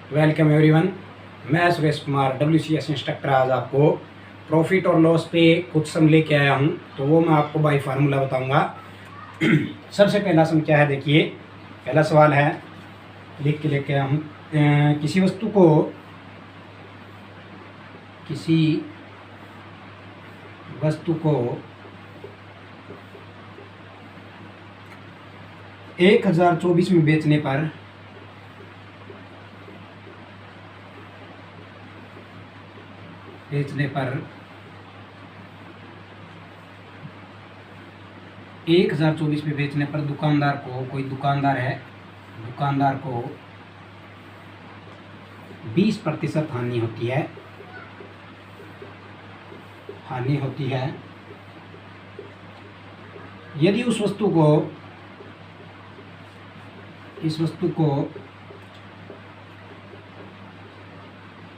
Welcome everyone. मैं Suresh Kumar WCS instructor आज आपको प्रॉफिट और लॉस पे कुछ सम लेके आया हूँ, तो वो मैं आपको बाई फार्मूला बताऊँगा। सबसे पहला सम क्या है, देखिए पहला सवाल है, लिख के लेके आया हूँ। किसी वस्तु को 1024 में बेचने पर बेचने पर 1024 में बेचने पर दुकानदार को, कोई दुकानदार है, दुकानदार को 20% हानि होती है यदि इस वस्तु को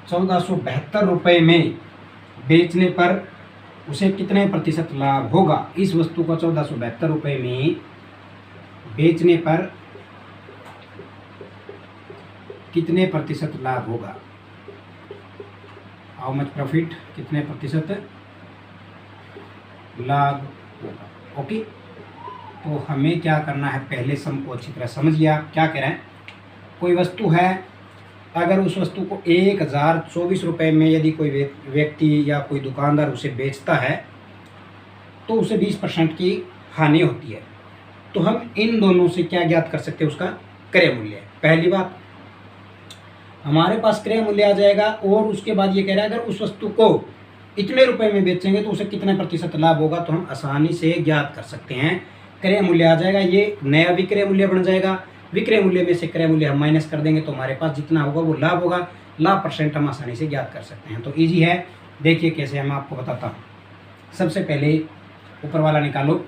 1472 रुपये में बेचने पर उसे कितने प्रतिशत लाभ होगा। इस वस्तु को 1472 रुपये में बेचने पर कितने प्रतिशत लाभ होगा। हाउ मच प्रॉफिट, कितने प्रतिशत लाभ होगा। ओके, तो हमें क्या करना है, पहले सम को अच्छी तरह समझिए। आप क्या कह रहे हैं, कोई वस्तु है, अगर उस वस्तु को 1024 रुपये में यदि कोई व्यक्ति या कोई दुकानदार उसे बेचता है तो उसे 20% की हानि होती है। तो हम इन दोनों से क्या ज्ञात कर सकते हैं, उसका क्रय मूल्य। पहली बात, हमारे पास क्रय मूल्य आ जाएगा, और उसके बाद ये कह रहा है अगर उस वस्तु को इतने रुपए में बेचेंगे तो उसे कितने प्रतिशत लाभ होगा। तो हम आसानी से ज्ञात कर सकते हैं, क्रय मूल्य आ जाएगा, ये नया विक्रय मूल्य बन जाएगा। विक्रय मूल्य में से क्रय मूल्य हम माइनस कर देंगे तो हमारे पास जितना होगा वो लाभ होगा। लाभ परसेंट हम आसानी से ज्ञात कर सकते हैं। तो इजी है, देखिए कैसे, हम आपको बताता हूँ। सबसे पहले ऊपर वाला निकालो,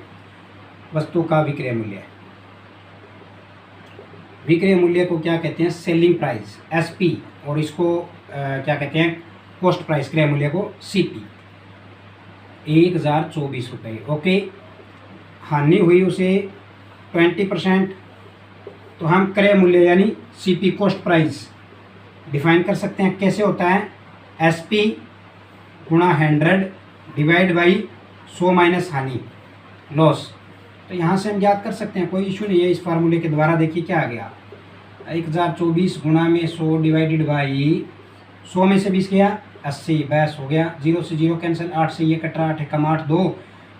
वस्तु का विक्रय मूल्य। विक्रय मूल्य को क्या कहते हैं, सेलिंग प्राइस SP, और इसको क्या कहते हैं, कॉस्ट प्राइस, क्रय मूल्य को CP। 1024 रुपये। ओके, हानि हुई उसे 20%, तो हम क्रय मूल्य यानी CP कॉस्ट प्राइस डिफाइन कर सकते हैं। कैसे होता है, SP गुणा 100 डिवाइड बाई 100 माइनस हानि, लॉस। तो यहाँ से हम ज्ञात कर सकते हैं, कोई इशू नहीं है। इस फार्मूले के द्वारा देखिए क्या आ गया, 1024 गुणा में 100 डिवाइडेड बाई 100 में से 20 गया 80, बस हो गया। 0 से 0 कैंसिल, 8 से ये कट रहा, 8 कम 8 2,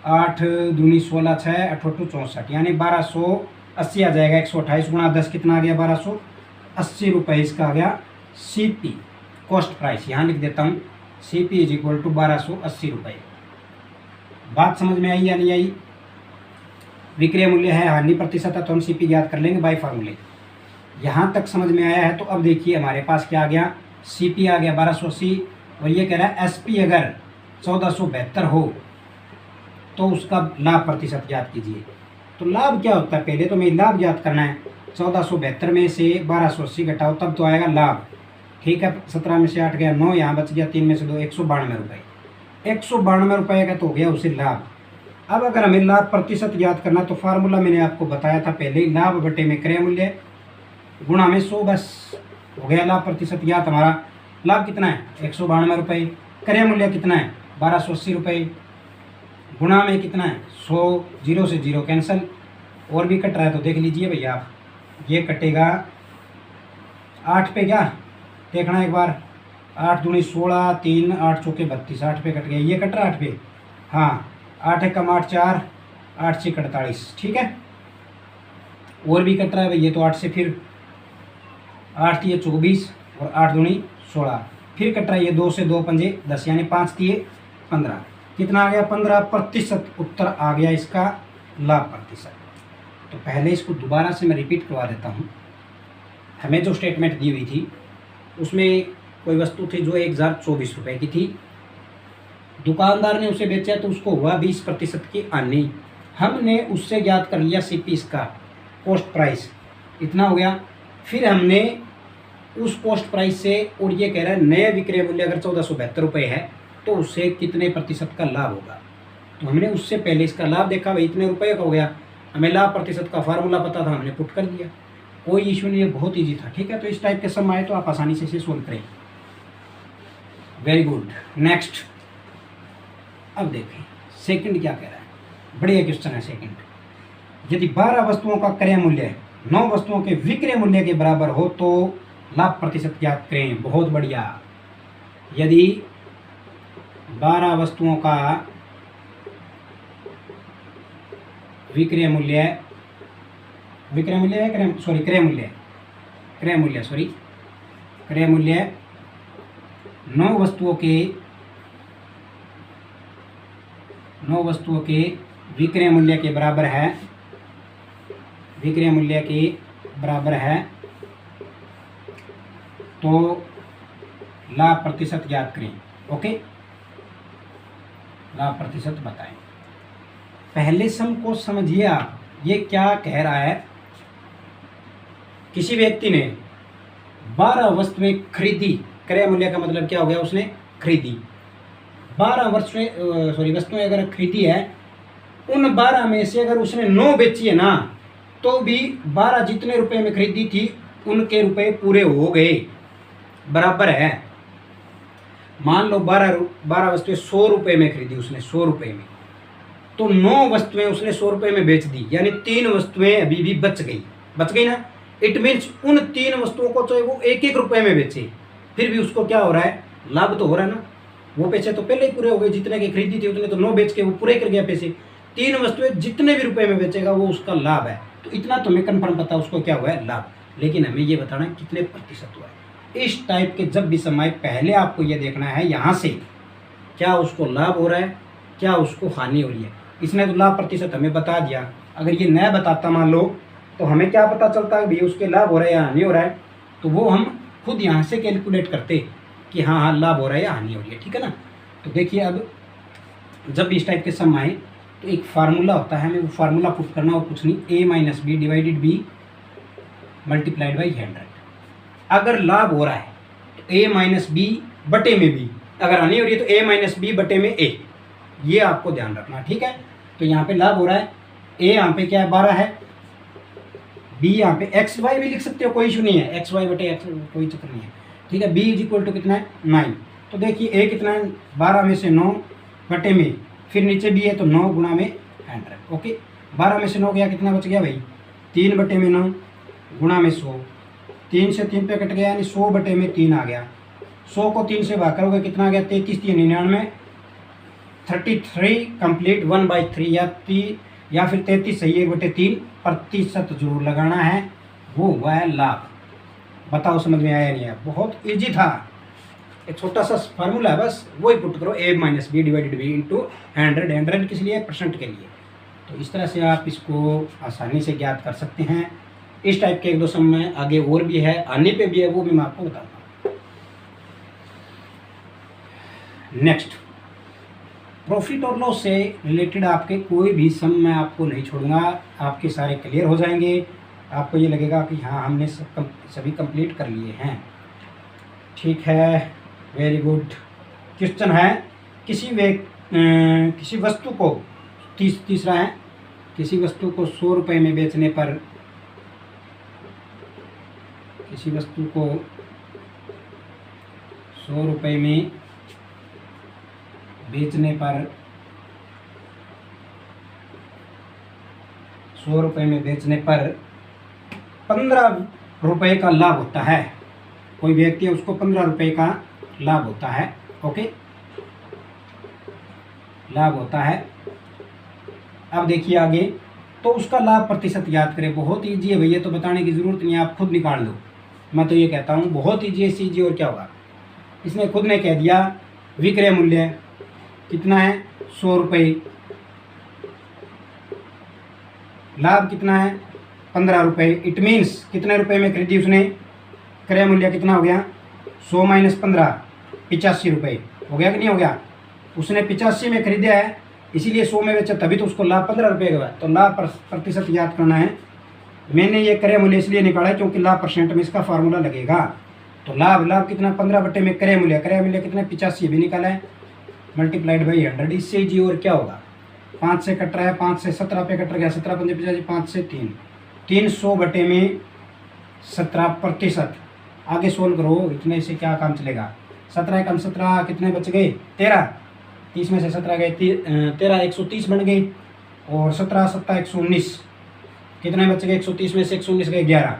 8 दूनी 16, 6 8 64, यानी 1280 आ जाएगा। 128 गुणा 10 कितना आ गया, 1280 रुपये इसका आ गया CP कॉस्ट प्राइस। यहाँ लिख देता हूँ, CP इज इक्वल टू 1280 रुपये। बात समझ में आई या नहीं आई। विक्रय मूल्य है, हानि प्रतिशत है, तो हम CP ज्ञात कर लेंगे बाई फार्मूले। यहाँ तक समझ में आया है। तो अब देखिए हमारे पास क्या आ गया, CP आ गया 1280, और ये कह रहा है SP अगर 1472 हो तो उसका लाभ प्रतिशत ज्ञात कीजिए। तो लाभ क्या होता है, पहले तो हमें लाभ ज्ञात करना है। 1472 में से 1280 घटाओ तब तो आएगा लाभ। ठीक है, 17 में से 8 गया 9, यहाँ बच गया 3 में से 2, 192 रुपये। 192 रुपये का तो हो गया उसे लाभ। अब अगर हमें लाभ प्रतिशत ज्ञात करना, तो फार्मूला मैंने आपको बताया था पहले ही, लाभ बटे में क्रय मूल्य गुणा में 100, बस हो गया लाभ प्रतिशत ज्ञात। हमारा लाभ कितना है, 192 रुपये, क्रय मूल्य कितना है, 1280 रुपये, गुणा में कितना है 100, 0 से 0 कैंसिल, और भी कट रहा है तो देख लीजिए भैया आप, ये कटेगा 8 पे, क्या देखना एक बार, 8 दूनी 16, 3 8 चौके 32, 8 पे कट गया, ये कट रहा 8 पे, हाँ 8 है कम 8 4, 8 से 48, ठीक है। और भी कट रहा है भैया, तो 8 से फिर 8 दिए 24, और 8 दूनी 16, फिर कट रहा है ये 2 से 2 पंजे 10, यानी 5 दिए 15, कितना आ गया 15%। उत्तर आ गया इसका लाभ प्रतिशत। तो पहले इसको दोबारा से मैं रिपीट करवा देता हूँ। हमें जो स्टेटमेंट दी हुई थी उसमें कोई वस्तु थी जो 1024 रुपये की थी, दुकानदार ने उसे बेचा तो उसको हुआ 20% की हानि। हमने उससे ज्ञात कर लिया CP, इसका कॉस्ट प्राइस इतना हो गया। फिर हमने उस कॉस्ट प्राइस से, और ये कह रहा है नया विक्रय मूल्य अगर 1472 रुपये है तो उससे कितने प्रतिशत का लाभ होगा। तो हमने उससे पहले इसका लाभ देखा, भाई इतने रुपये का हो गया, हमें लाभ प्रतिशत का फार्मूला पता था, हमने पुट कर दिया। कोई इशू नहीं है, बहुत ईजी था। ठीक है, तो इस टाइप के सम आए तो आप आसानी से इसे सोल्व करें। Very good. नेक्स्ट, अब देखें सेकंड क्या कह रहा है। बढ़िया क्वेश्चन है सेकंड। यदि 12 वस्तुओं का क्रय मूल्य 9 वस्तुओं के विक्रय मूल्य के बराबर हो तो लाभ प्रतिशत ज्ञात करें। बहुत बढ़िया। यदि 12 वस्तुओं का क्रय मूल्य है, क्रय मूल्य 9 वस्तुओं के विक्रय मूल्य के बराबर है, तो लाभ प्रतिशत ज्ञात करें। ओके, लाभ प्रतिशत बताएं। पहले सम को समझिए आप, ये क्या कह रहा है। किसी व्यक्ति ने 12 वस्तुएं खरीदी, क्रय मूल्य का मतलब क्या हो गया, उसने खरीदी 12 वस्तुएं अगर खरीदी है, उन 12 में से अगर उसने 9 बेची है ना, तो भी 12 जितने रुपए में खरीदी थी उनके रुपए पूरे हो गए, बराबर है। मान लो 12 वस्तुएं 100 रुपए में खरीदी उसने, 100 रुपए में, तो 9 वस्तुएं उसने 100 रुपए में बेच दी, यानी 3 वस्तुएं अभी भी बच गई ना। इट मीन्स उन 3 वस्तुओं को चाहे वो 1-1 रुपए में बेचे, फिर भी उसको क्या हो रहा है, लाभ तो हो रहा है ना। वो पैसे तो पहले ही पूरे हो गए, जितने की खरीदी थी उतने तो 9 बेच के वो पूरे कर गया पैसे। 3 वस्तुएं जितने भी रुपए में बेचेगा वो उसका लाभ है। तो इतना तो हमें कन्फर्म पता उसको क्या हुआ है, लाभ। लेकिन हमें ये बताना है कितने प्रतिशत हुआ है। इस टाइप के जब भी समय, पहले आपको ये देखना है यहाँ से क्या उसको लाभ हो रहा है, क्या उसको हानि हो रही है। इसने तो लाभ प्रतिशत हमें बता दिया, अगर ये न बताता मान लो, तो हमें क्या पता चलता है भाई उसके लाभ हो रहा है या हानि हो रहा है। तो वो हम खुद यहाँ से कैलकुलेट करते कि हाँ लाभ हो रहा है या हानि हो रही है। ठीक है ना। तो देखिए, अब जब भी इस टाइप के सम आए तो एक फार्मूला होता है, हमें वो फार्मूला पुट करना और कुछ नहीं, a - b divided b multiplied by 100। अगर लाभ हो रहा है तो a - b बटे में b, अगर हानि हो रही है तो a - b बटे में a। ये आपको ध्यान रखना। ठीक है, तो यहाँ पे लाभ हो रहा है, a यहाँ पे क्या है 12 है, b यहाँ पे xy भी लिख सकते हो, कोई इशू नहीं है, xy बटे x कोई चक्कर नहीं है। ठीक है, b = कितना है 9। तो देखिए a कितना है, 12 में से 9 बटे में, फिर नीचे b है तो 9 गुणा में 100। ओके, 12 में से 9 गया, कितना बच गया भाई, 3 बटे में 9 गुणा में 100, 3 से 3 पे कट गया, यानी 100 बटे में 3 आ गया। 100 को 3 से भाग करोगे कितना आ गया, 33 3 99, 33 कंप्लीट 1/3 या फिर 33 सही 1/3 प्रतिशत जरूर लगाना है, वो हुआ है लाभ। बताओ समझ में आया नहीं आया। बहुत इजी था, एक छोटा सा फार्मूला है, बस वही पुट करो, a - b divided b into 100 किस लिए, परसेंट के लिए। तो इस तरह से आप इसको आसानी से ज्ञात कर सकते हैं। इस टाइप के 1-2 सम में आगे और भी है, आने पे भी है, वो भी मैं आपको बताऊंगा। नेक्स्ट, प्रॉफिट और लॉस से रिलेटेड आपके कोई भी सम मैं आपको नहीं छोड़ूंगा, आपके सारे क्लियर हो जाएंगे। आपको ये लगेगा कि हाँ हमने सभी कंप्लीट कर लिए हैं। ठीक है, वेरी गुड। क्वेश्चन है, किसी वस्तु को तीसरा है, किसी वस्तु को 100 रुपये में बेचने पर, किसी वस्तु को 100 रुपये में बेचने पर 100 रुपये में बेचने पर 15 रुपये का लाभ होता है। कोई व्यक्ति है, उसको 15 रुपये का लाभ होता है। ओके, लाभ होता है। अब देखिए आगे, तो उसका लाभ प्रतिशत याद करें। बहुत ईजी है भैया, तो बताने की ज़रूरत नहीं है, आप खुद निकाल लो। मैं तो ये कहता हूँ बहुत ईजी है, ईजी। और क्या होगा, इसने खुद ने कह दिया विक्रय मूल्य कितना है 100 रुपये, लाभ कितना है 15 रुपये। इट मीन्स कितने रुपए में खरीदी उसने, क्रय मूल्य कितना हो गया 100 - 15 85 रुपये हो गया कि नहीं हो गया। उसने 85 में खरीदा है, इसीलिए 100 में बेचा, तभी तो उसको लाभ 15 रुपये का। तो लाभ प्रतिशत याद करना है। मैंने ये क्रय मूल्य इसलिए निकाला क्योंकि लाभ परसेंट में इसका फार्मूला लगेगा। तो लाभ कितना 15 बटे में क्रय मूल्य कितना 85 भी निकाला है, मल्टीप्लाइड बाई 100। इससे जी और क्या होगा, 5 से कट रहा है, 5 से 17 पे कट गया, 17 × 5 = 85, 5 से 3 300 बटे में 17%। आगे सोल्व करो, इतने से क्या काम चलेगा। 17 कम 17 कितने बच गए 13, 30 में से 17 गए 13, 130 बन गए। और 17 7 119 कितने बच गए, 130 में से 119 गए 11।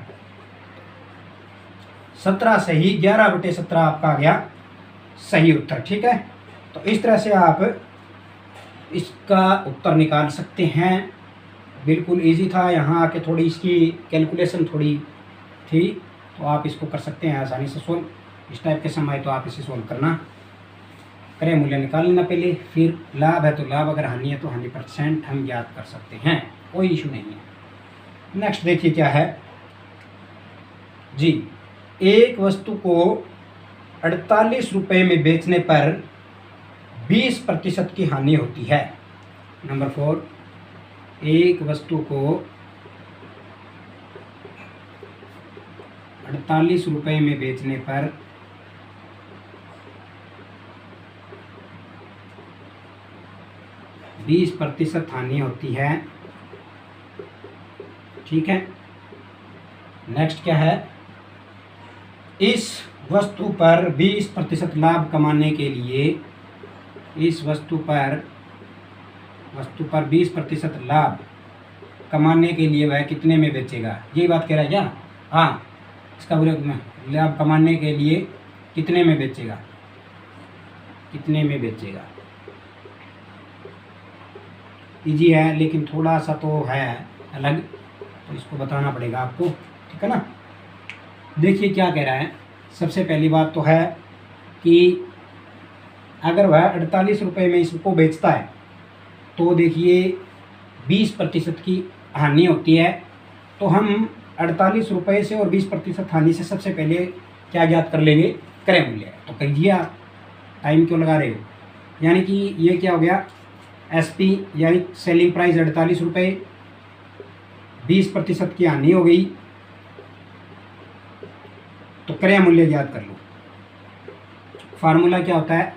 17 सही, 11/17 आपका आ गया सही उत्तर। ठीक है, तो इस तरह से आप इसका उत्तर निकाल सकते हैं। बिल्कुल इजी था, यहाँ आके थोड़ी इसकी कैलकुलेशन थोड़ी थी, तो आप इसको कर सकते हैं आसानी से सोल्व। इस टाइप के समय तो आप इसे सोल्व करना, क्रय मूल्य निकाल लेना पहले, फिर लाभ है तो लाभ, अगर हानि है तो हानि % हम ज्ञात कर सकते हैं, कोई इशू नहीं है। नेक्स्ट देखिए क्या है जी, एक वस्तु को 48 रुपये में बेचने पर 20% की हानि होती है। नंबर 4, एक वस्तु को 48 रुपये में बेचने पर 20% हानि होती है। ठीक है, नेक्स्ट क्या है, इस वस्तु पर 20% लाभ कमाने के लिए, इस वस्तु पर 20% लाभ कमाने के लिए वह कितने में बेचेगा, यही बात कह रहा है क्या। हाँ, इसका लाभ कमाने के लिए कितने में बेचेगा, कितने में बेचेगा। इजी है लेकिन थोड़ा सा तो है अलग, तो इसको बताना पड़ेगा आपको। ठीक है ना, देखिए क्या कह रहा है। सबसे पहली बात तो है कि अगर वह 48 रुपये में इसको बेचता है तो देखिए 20% की हानि होती है। तो हम 48 रुपये से और 20% हानि से सबसे पहले क्या ज्ञात कर लेंगे, क्रय मूल्य। तो कहिए आप टाइम क्यों लगा रहे हो, यानी कि ये क्या हो गया, SP यानी सेलिंग प्राइस 48 रुपये, 20% की हानि हो गई, तो क्रय मूल्य ज्ञात कर लो। फार्मूला क्या होता है,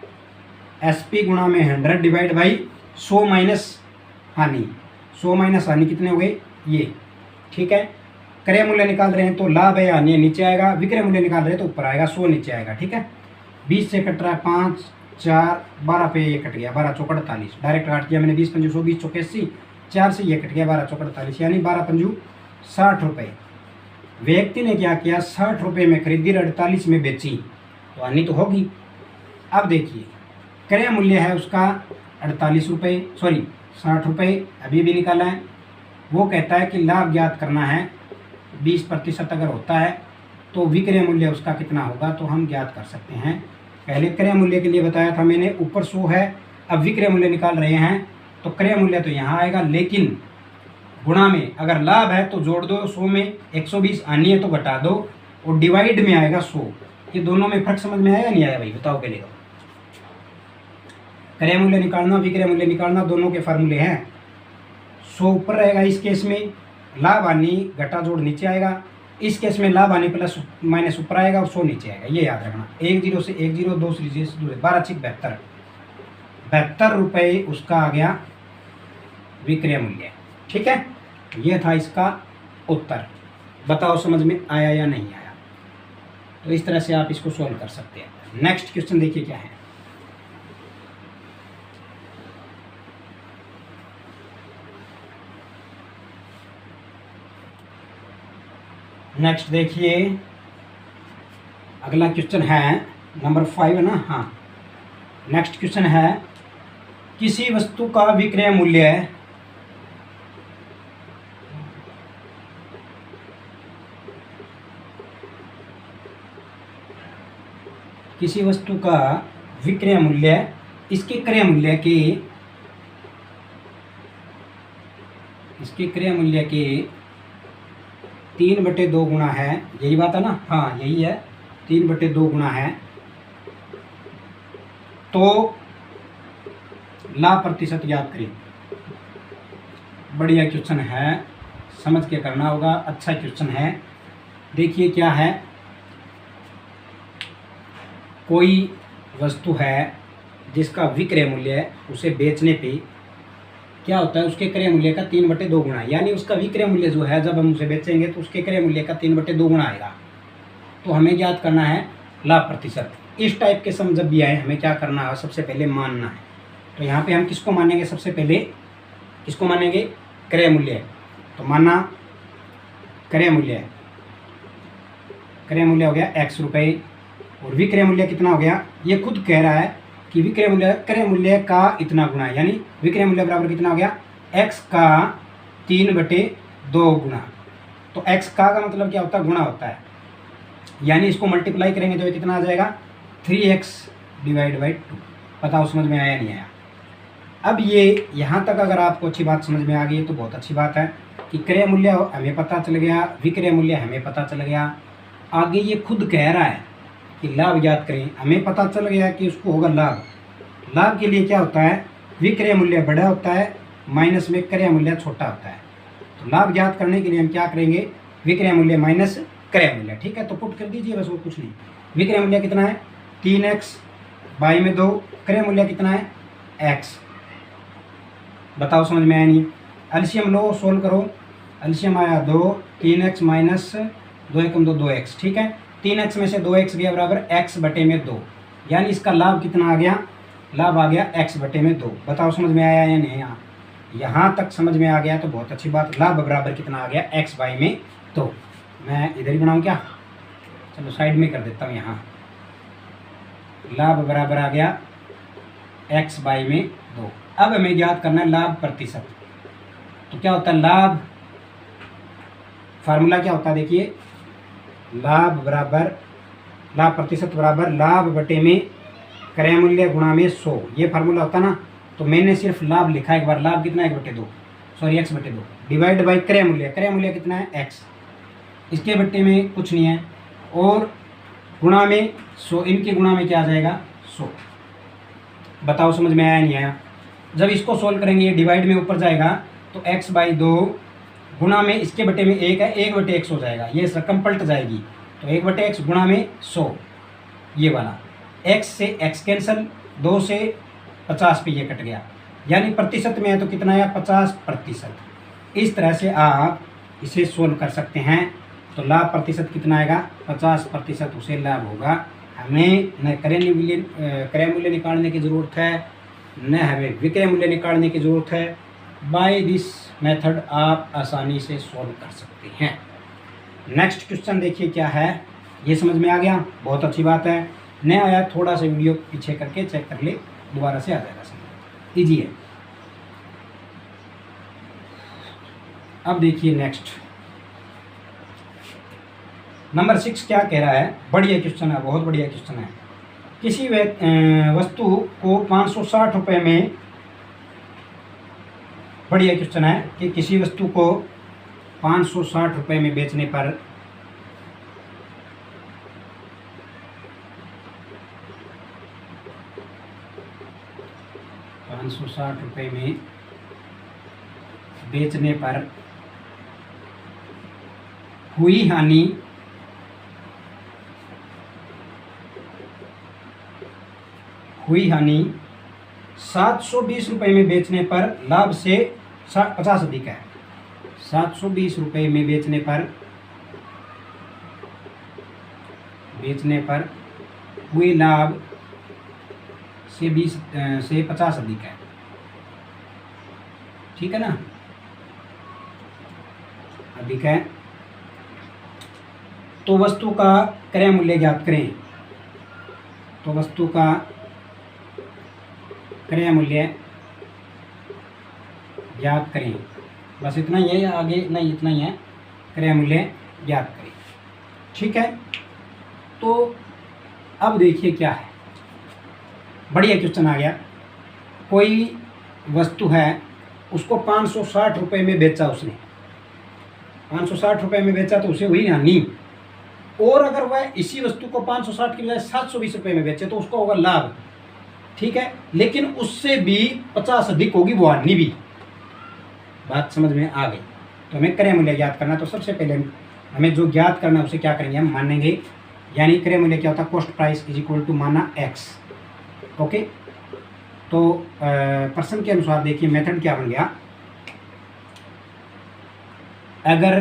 SP गुणा में 100 डिवाइड बाई 100 माइनस हानि। 100 माइनस हानि कितने हो गए ये। ठीक है, क्रय मूल्य निकाल रहे हैं तो लाभ है हानि नीचे आएगा, विक्रय मूल्य निकाल रहे हैं तो ऊपर आएगा, 100 नीचे आएगा। ठीक है, 20 से कट रहा है 5 4 12 पे ये कट गया, 12 चौक 48, डायरेक्ट काट दिया मैंने, 20 पंजू 100, 20 चौक 80, 4 से ये कट गया, 12 चौक 48, यानी 12 पंजू 60 रुपये। व्यक्ति ने क्या किया, 60 रुपये में खरीदी, 48 में बेची, तो हानि तो होगी। अब देखिए क्रय मूल्य है उसका 48 रुपये, सॉरी 60 रुपये, अभी भी निकाला है। वो कहता है कि लाभ ज्ञात करना है, 20% अगर होता है तो विक्रय मूल्य उसका कितना होगा, तो हम ज्ञात कर सकते हैं। पहले क्रय मूल्य के लिए बताया था मैंने, ऊपर 100 है, अब विक्रय मूल्य निकाल रहे हैं तो क्रय मूल्य तो यहाँ आएगा, लेकिन गुणा में अगर लाभ है तो जोड़ दो 100 में, 120 हानि है तो घटा दो, और डिवाइड में आएगा 100। ये दोनों में फर्क समझ में आया नहीं आया भाई, बताओ पहले तो। क्रय मूल्य निकालना, विक्रय मूल्य निकालना, दोनों के फार्मूले हैं। 100 ऊपर रहेगा इस केस में, लाभ हानि घटा जोड़ नीचे आएगा। इस केस में लाभ हानि प्लस माइनस ऊपर आएगा और 100 नीचे आएगा, ये याद रखना। 1 0 से 1 0, 2 से 12 6 72, 72 रुपये उसका आ गया विक्रय मूल्य। ठीक है, ये था इसका उत्तर। बताओ समझ में आया या नहीं आया। तो इस तरह से आप इसको सॉल्व कर सकते हैं। नेक्स्ट क्वेश्चन देखिए क्या है। नेक्स्ट देखिए अगला क्वेश्चन है नंबर 5 है ना। हाँ, नेक्स्ट क्वेश्चन है, किसी वस्तु का विक्रय मूल्य किसी वस्तु का विक्रय मूल्य इसके क्रय मूल्य के 3/2 गुना है, यही बात है ना। हाँ यही है, 3/2 गुना है, तो लाभ प्रतिशत याद करें। बढ़िया क्वेश्चन है, समझ के करना होगा, अच्छा क्वेश्चन है। देखिए क्या है, कोई वस्तु है जिसका विक्रय मूल्य उसे बेचने पे क्या होता है, उसके क्रय मूल्य का 3/2 गुना, यानी उसका विक्रय मूल्य जो है जब हम उसे बेचेंगे तो उसके क्रय मूल्य का 3/2 गुना आएगा। तो हमें ज्ञात करना है लाभ प्रतिशत। इस टाइप के सम जब भी आए हमें क्या करना है, सबसे पहले मानना है। तो यहाँ पे हम किसको मानेंगे, सबसे पहले किसको मानेंगे, क्रय मूल्य। तो माना क्रय मूल्य हो गया x रुपये, और विक्रय मूल्य कितना हो गया, ये खुद कह रहा है कि विक्रय मूल्य क्रय मूल्य का इतना गुना है, यानी विक्रय मूल्य बराबर कितना हो गया, x का 3/2 गुना। तो x का मतलब क्या होता है, गुना होता है, यानी इसको मल्टीप्लाई करेंगे तो ये कितना आ जाएगा, 3x / 2। बताओ समझ में आया नहीं आया। अब ये यहाँ तक अगर आपको अच्छी बात समझ में आ गई तो बहुत अच्छी बात है कि क्रय मूल्य हमें पता चल गया, विक्रय मूल्य हमें पता चल गया। आगे ये खुद कह रहा है कि लाभ ज्ञात करें, हमें पता चल गया कि उसको होगा लाभ। लाभ के लिए क्या होता है, विक्रय मूल्य बड़ा होता है माइनस में क्रय मूल्य छोटा होता है। तो लाभ ज्ञात करने के लिए हम क्या करेंगे, विक्रय मूल्य माइनस क्रय मूल्य। ठीक है, तो पुट कर दीजिए बस, वो कुछ नहीं। विक्रय मूल्य कितना है 3x / 2, क्रय मूल्य कितना है x। बताओ समझ में आया नहीं। एलसीएम लो, सोल्व करो। एलसीएम आया 2, 3x माइनस 2 एकम 2, 2x। ठीक है, 3x में से 2x गया बराबर x/2, यानी इसका लाभ कितना आ गया, लाभ आ गया x/2। बताओ समझ में आया या नहीं। यहाँ तक समझ में आ गया तो बहुत अच्छी बात। लाभ बराबर कितना आ गया, x/2। मैं इधर ही बनाऊँ क्या, चलो साइड में कर देता हूँ। यहाँ लाभ बराबर आ गया x/2। अब हमें ज्ञात करना है लाभ प्रतिशत। तो क्या होता है लाभ, फार्मूला क्या होता है देखिए, लाभ प्रतिशत बराबर लाभ बटे में क्रय मूल्य गुणा में 100। ये फार्मूला होता ना। तो मैंने सिर्फ लाभ लिखा एक बार, लाभ कितना है 1/2, सॉरी x/2 डिवाइड बाई क्रय मूल्य। क्रय मूल्य कितना है x, इसके बट्टे में कुछ नहीं है, और गुणा में 100, इनके गुणा में क्या आ जाएगा 100। बताओ समझ में आया नहीं आया। जब इसको सोल्व करेंगे ये डिवाइड में ऊपर जाएगा तो x/2 गुणा में इसके बटे में 1 है, 1/x हो जाएगा, ये रकम पलट जाएगी। तो 1/x गुणा में 100, ये वाला x से x कैंसिल, 2 से 50 पे ये कट गया, यानी प्रतिशत में है तो कितना आया 50%। इस तरह से आप इसे सोल्व कर सकते हैं। तो लाभ प्रतिशत कितना आएगा 50%, उसे लाभ होगा। हमें न क्रय मूल्य निकालने की ज़रूरत है, न हमें विक्रय मूल्य निकालने की ज़रूरत है। बाय दिस मेथड आप आसानी से सॉल्व कर सकते हैं। नेक्स्ट क्वेश्चन देखिए क्या है, ये समझ में आ गया, बहुत अच्छी बात है। नहीं आया थोड़ा सा वीडियो पीछे करके चेक कर ले, दोबारा से आ जाएगा समझ, ईजी है। अब देखिए नेक्स्ट नंबर 6 क्या कह रहा है, बढ़िया क्वेश्चन है, बहुत बढ़िया क्वेश्चन है। किसी वस्तु को 560 रुपये में, बढ़िया क्वेश्चन है कि किसी वस्तु को 560 रुपये में बेचने पर ₹560 में बेचने पर हुई हानि ₹720 में बेचने पर लाभ से 50 अधिक है। 720 रुपये में बेचने पर हुए लाभ से 50 अधिक है। ठीक है ना, अधिक है। तो वस्तु का क्रय मूल्य ज्ञात करें। तो वस्तु का क्रय मूल्य ज्ञात करें, बस इतना ही है, आगे नहीं, इतना ही है, क्रय मूल्य ज्ञात करें। ठीक है, तो अब देखिए क्या है, बढ़िया क्वेश्चन आ गया। कोई वस्तु है, उसको 560 रुपये में बेचा, उसने 560 रुपये में बेचा तो उसे हुई हानि। और अगर वह इसी वस्तु को 560 की बजाय 720 रुपये में बेचे तो उसको होगा लाभ। ठीक है, लेकिन उससे भी 50 अधिक होगी वो हानि भी। बात समझ में आ गई। तो हमें क्रय मूल्य ज्ञात करना, तो सबसे पहले हमें जो ज्ञात करना है उसे क्या करेंगे, हम मानेंगे। यानी क्रय मूल्य क्या होता है, cost price is equal to माना x। ओके, तो प्रश्न के अनुसार देखिए मेथड क्या बन गया, अगर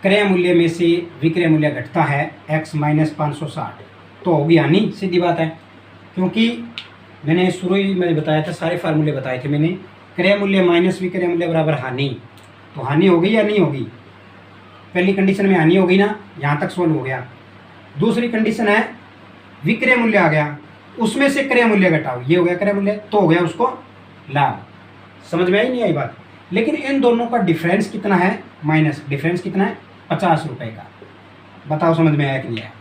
क्रय मूल्य में से विक्रय मूल्य घटता है x माइनस 560 तो होगी हानि, सीधी बात है। क्योंकि मैंने शुरू ही में बताया था, सारे फार्मूले बताए थे मैंने, क्रय मूल्य माइनस विक्रय मूल्य बराबर हानि, तो हानि होगी या नहीं होगी? पहली कंडीशन में हानि होगी ना, यहाँ तक सोल्व हो गया। दूसरी कंडीशन है विक्रय मूल्य आ गया, उसमें से क्रय मूल्य घटाओ, ये हो गया क्रय मूल्य, तो हो गया उसको लाभ। समझ में आई नहीं आई बात? लेकिन इन दोनों का डिफरेंस कितना है? माइनस, डिफरेंस कितना है? 50 रुपये का। बताओ समझ में आया कि नहीं आया?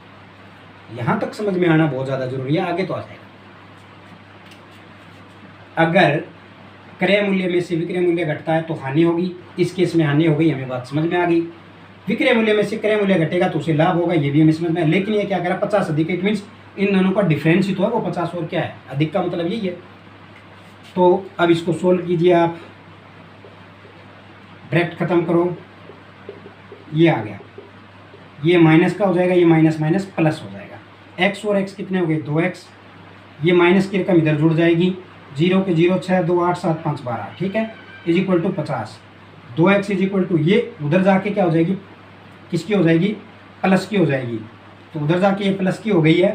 यहाँ तक समझ में आना बहुत ज़्यादा जरूरी है, आगे तो आ जाएगा। अगर क्रय मूल्य में से विक्रय मूल्य घटता है तो हानि होगी, इस केस में हानि हो गई, हमें बात समझ में आ गई। विक्रय मूल्य में से क्रय मूल्य घटेगा तो उसे लाभ होगा, ये भी हमें समझ में आया। लेकिन ये क्या करा, 50 अधिक, इट मीन्स इन दोनों का डिफरेंस ही तो है वो 50, और क्या है, अधिक का मतलब यही है। तो अब इसको सोल्व कीजिए आप, ब्रैकेट खत्म करो, ये आ गया, ये माइनस का हो जाएगा, ये माइनस माइनस प्लस हो जाएगा। x और x कितने हो गए? 2x, ये माइनस की रकम इधर जुड़ जाएगी, 0 के 0 6 2 8 7 5 12, ठीक है, is equal to 50। 2x is equal to, ये उधर जाके क्या हो जाएगी, किसकी हो जाएगी? प्लस की हो जाएगी, तो उधर जाके ये प्लस की हो गई है।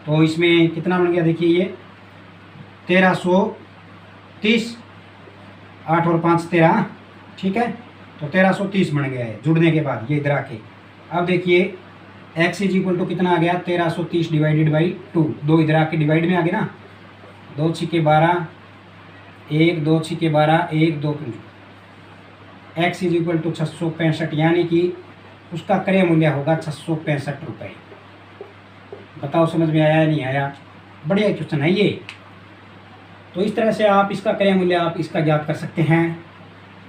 तो इसमें कितना बन गया देखिए, ये 1330, 8 और 5 13, ठीक है, तो 1330 बन गया है जुड़ने के बाद, ये इधर आके। अब देखिए x इज इक्वल टू कितना आ गया, 1330 डिवाइडेड बाई 2, 2 इधर आके डिवाइड में आ गया ना, 2 छिके 12, 1 2 छिके 12, 1 2 x इज इक्वल टू 665, यानी कि उसका क्रय मूल्य होगा 665 रुपये। बताओ समझ में आया या नहीं आया? बढ़िया क्वेश्चन है ये। तो इस तरह से आप इसका क्रय मूल्य आप इसका ज्ञात कर सकते हैं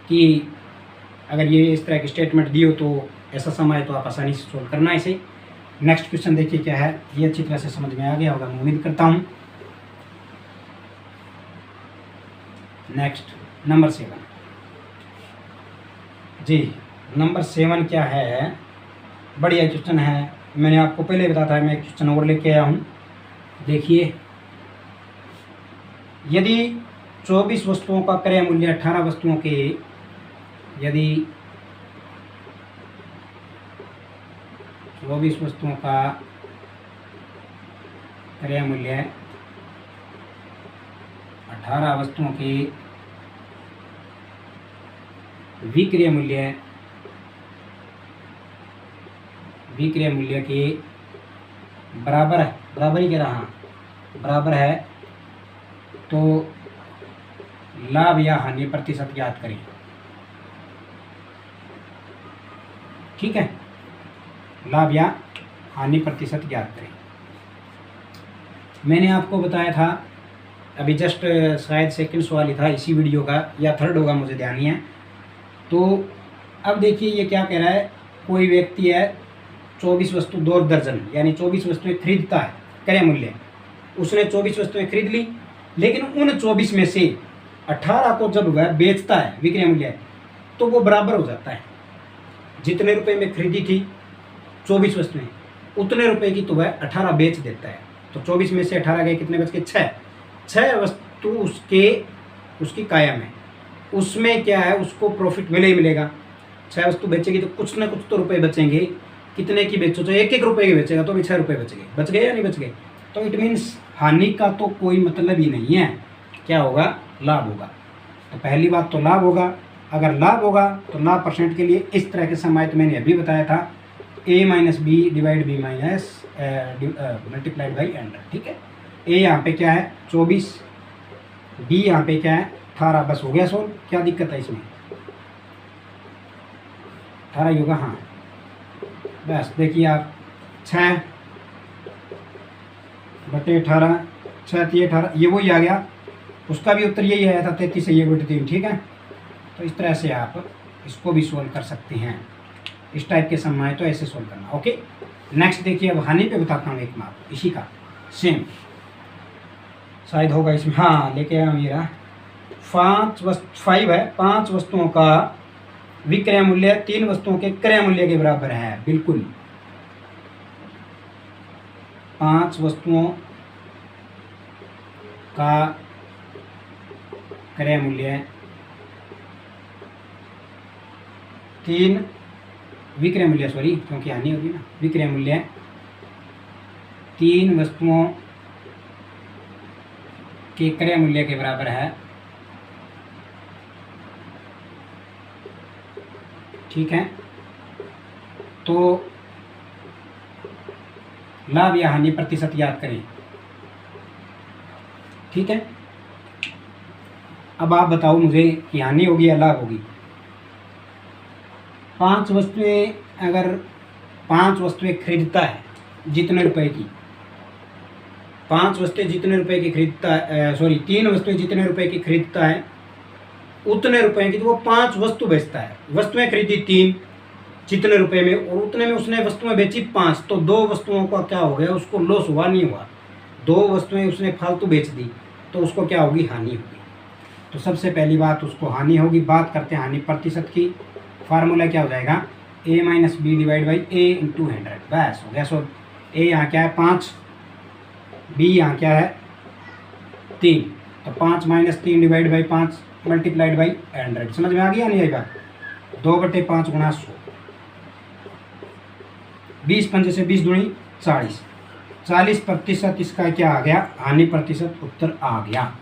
कि अगर ये इस तरह की स्टेटमेंट दी हो तो ऐसा समय तो आप आसानी से सोल्व करना है इसे। नेक्स्ट क्वेश्चन देखिए क्या है, ये अच्छी तरह से समझ में आ गया होगा, मैं उम्मीद करता हूँ। नेक्स्ट नंबर 7 जी, नंबर 7 क्या है, बढ़िया क्वेश्चन है। मैंने आपको पहले बताया था, मैं एक क्वेश्चन और लेके आया हूँ। देखिए, यदि 24 वस्तुओं का क्रय मूल्य 18 वस्तुओं के, यदि 24 वस्तुओं का क्रय मूल्य 18 वस्तुओं के विक्रय मूल्य के बराबर है, बराबर ही कह रहा, बराबर है, तो लाभ या हानि प्रतिशत ज्ञात करें। ठीक है, लाभ या हानि प्रतिशत ज्ञात करें। मैंने आपको बताया था अभी जस्ट, शायद सेकंड सवाल ही था इसी वीडियो का, या थर्ड होगा, मुझे ध्यान नहीं है। तो अब देखिए ये क्या कह रहा है, कोई व्यक्ति है 24 वस्तु 2 दर्जन, यानी 24 वस्तुएं खरीदता है, क्रय मूल्य, उसने 24 वस्तुएं खरीद ली, लेकिन उन 24 में से 18 को जब वह बेचता है, विक्रय मूल्य, तो वो बराबर हो जाता है। जितने रुपए में खरीदी थी 24 वस्तुएं, उतने रुपए की तो वह 18 बेच देता है। तो 24 में से 18 गए, कितने बच गए? 6 वस्तु उसकी कायम है, उसमें क्या है, उसको प्रॉफिट मिले ही मिलेगा। 6 वस्तु बेचेगी तो कुछ ना कुछ तो रुपए बचेंगे। कितने की बेचो, तो 1-1 रुपए की बेचेगा तो भी 6 रुपए बच गए या नहीं बच गए? तो इट मीन्स हानि का तो कोई मतलब ही नहीं है, क्या होगा? लाभ होगा। तो पहली बात तो लाभ होगा। अगर लाभ होगा तो लाभ परसेंट के लिए इस तरह के समाहित मैंने अभी बताया था, a minus B divide B minus multiplied by under. ठीक है, a यहाँ पे क्या है 24, b यहाँ पे क्या है 18, बस हो गया सोल्व। क्या दिक्कत है इसमें? 18 ही होगा, हाँ बस। देखिए आप 6 बटे 18, 6 3 18, ये वही आ गया, उसका भी उत्तर यही आया था 33 1 बटे 3। ठीक है, तो इस तरह से आप इसको भी सोल्व कर सकते हैं। इस टाइप के सम आए तो ऐसे सोल्व करना। ओके, नेक्स्ट देखिए, अब हानि पे बताता हूँ एक माप इसी का, सेम शायद होगा इसमें, हाँ लेके आया मेरा 5 है। 5 वस्तुओं का विक्रय मूल्य 3 वस्तुओं के क्रय मूल्य के बराबर है, बिल्कुल। 5 वस्तुओं का क्रय मूल्य 3 विक्रय मूल्य क्योंकि हानि होगी ना, विक्रय मूल्य 3 वस्तुओं के क्रय मूल्य के बराबर है, ठीक है। तो लाभ या हानि प्रतिशत याद करें, ठीक है। अब आप बताओ मुझे कि हानि होगी या लाभ होगी। 5 वस्तुएं, अगर 5 वस्तुएं खरीदता है जितने रुपए की, 5 वस्तुएं जितने रुपए की खरीदता है, 3 वस्तुएं जितने रुपए की खरीदता है उतने रुपए की, तो वो 5 वस्तु बेचता है। वस्तुएं खरीदी 3 जितने रुपए में, और उतने में उसने वस्तुएं बेची 5, तो 2 वस्तुओं का क्या हो गया, उसको लॉस हुआ नहीं हुआ। 2 वस्तुएं उसने फालतू बेच दी, तो उसको क्या होगी, हानि होगी। तो सबसे पहली बात उसको हानि होगी। बात करते हैं हानि प्रतिशत की। फार्मूला क्या हो जाएगा, a minus B divide by a into 100, बस हो गया। सो a यहाँ क्या है 5, b यहाँ क्या है 3, तो 5 minus 3 divide by 5 multiplied by 100। समझ में आ गया नहीं आई बात। 2/5 गुणा 100, 20 पंजे से 20 दूनी 40, 40% इसका क्या आ गया, हानि प्रतिशत उत्तर आ गया।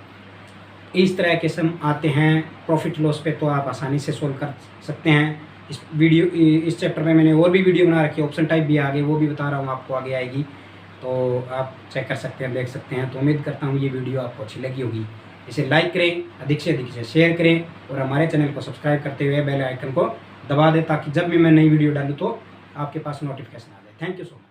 इस तरह के सम आते हैं प्रॉफिट लॉस पे, तो आप आसानी से सोल्व कर सकते हैं। इस चैप्टर में मैंने और भी वीडियो बना रखी है, ऑप्शन टाइप भी आगे, वो भी बता रहा हूँ आपको, आगे आएगी, तो आप चेक कर सकते हैं, देख सकते हैं। तो उम्मीद करता हूँ ये वीडियो आपको अच्छी लगी होगी। इसे लाइक करें, अधिक से अधिक से शेयर करें, और हमारे चैनल को सब्सक्राइब करते हुए बेल आइकन को दबा दें, ताकि जब भी मैं नई वीडियो डालूँ तो आपके पास नोटिफिकेशन आ जाए। Thank you so much.